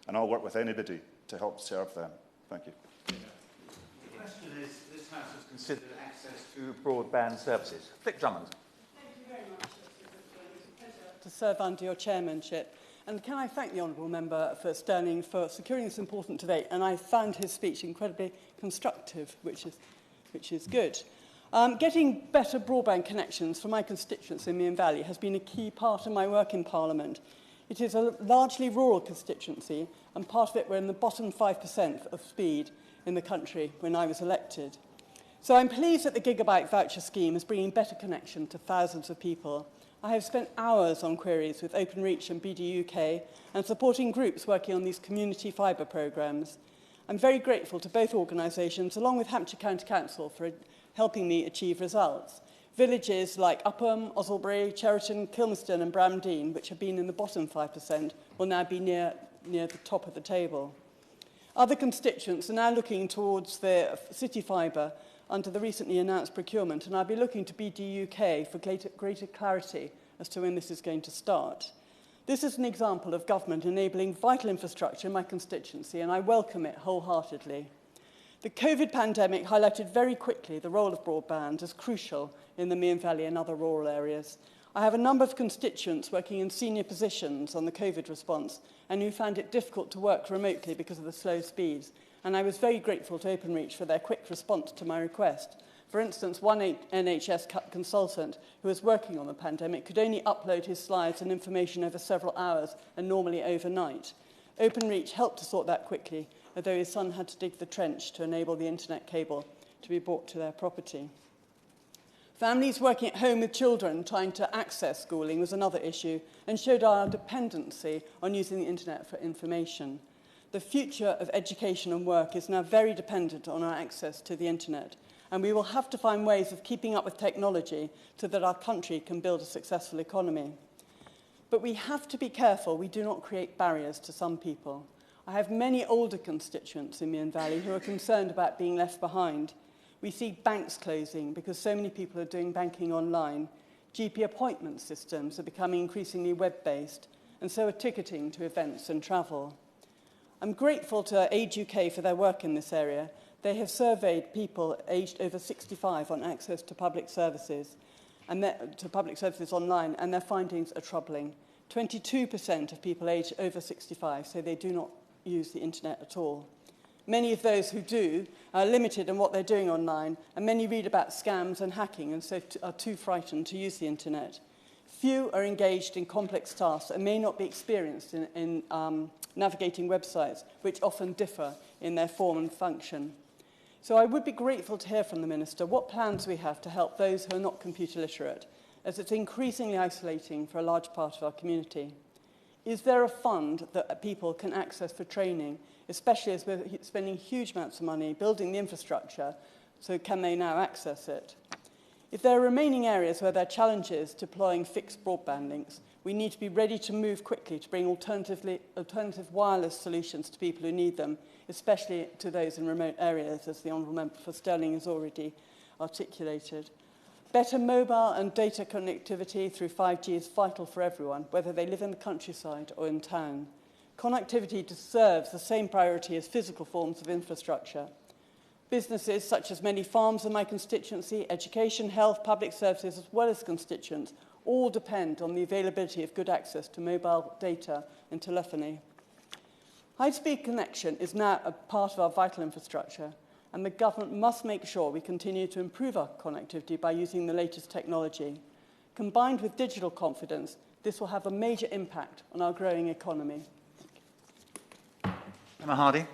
and I'll work with anybody to help serve them. Thank you. The question is, this House has considered access to broadband services. Drummond. Thank you very much, it's a pleasure to serve under your chairmanship. And can I thank the Honourable Member for Sterling for securing this important debate. And I found his speech incredibly constructive, which is good. Getting better broadband connections for my constituents in Meon Valley has been a key part of my work in Parliament. It is a largely rural constituency, and part of it were in the bottom 5% of speed in the country when I was elected. So I'm pleased that the Gigabyte voucher scheme is bringing better connection to thousands of people. I have spent hours on queries with Openreach and BD UK and supporting groups working on these community fibre programmes. I'm very grateful to both organisations, along with Hampshire County Council, for helping me achieve results. Villages like Upham, Osselbury, Cheriton, Kilmerston and Bramdean, which have been in the bottom 5%, will now be near the top of the table. Other constituents are now looking towards the city fibre under the recently announced procurement, and I'll be looking to BD UK for greater clarity as to when this is going to start. This is an example of government enabling vital infrastructure in my constituency, and I welcome it wholeheartedly. The COVID pandemic highlighted very quickly the role of broadband as crucial in the Meon Valley and other rural areas. I have a number of constituents working in senior positions on the COVID response and who found it difficult to work remotely because of the slow speeds. And I was very grateful to Openreach for their quick response to my request. For instance, one NHS consultant who was working on the pandemic could only upload his slides and information over several hours and normally overnight. Openreach helped to sort that quickly, although his son had to dig the trench to enable the internet cable to be brought to their property. Families working at home with children trying to access schooling was another issue and showed our dependency on using the internet for information. The future of education and work is now very dependent on our access to the internet, and we will have to find ways of keeping up with technology so that our country can build a successful economy. But we have to be careful we do not create barriers to some people. I have many older constituents in Meon Valley who are concerned about being left behind. We see banks closing because so many people are doing banking online. GP appointment systems are becoming increasingly web-based, and so are ticketing to events and travel. I'm grateful to Age UK for their work in this area. They have surveyed people aged over 65 on access to public services online, and their findings are troubling. 22% of people aged over 65 say they do not use the internet at all. Many of those who do are limited in what they're doing online, and many read about scams and hacking and so are too frightened to use the internet. Few are engaged in complex tasks and may not be experienced in navigating websites, which often differ in their form and function. So I would be grateful to hear from the Minister what plans we have to help those who are not computer literate, as it's increasingly isolating for a large part of our community. Is there a fund that people can access for training, especially as we're spending huge amounts of money building the infrastructure, so can they now access it? If there are remaining areas where there are challenges deploying fixed broadband links, we need to be ready to move quickly to bring alternative wireless solutions to people who need them, especially to those in remote areas, as the Honourable Member for Stirling has already articulated. Better mobile and data connectivity through 5G is vital for everyone, whether they live in the countryside or in town. Connectivity deserves the same priority as physical forms of infrastructure. Businesses, such as many farms in my constituency, education, health, public services, as well as constituents, all depend on the availability of good access to mobile data and telephony. High-speed connection is now a part of our vital infrastructure, and the government must make sure we continue to improve our connectivity by using the latest technology. Combined with digital confidence, this will have a major impact on our growing economy. Emma Hardy.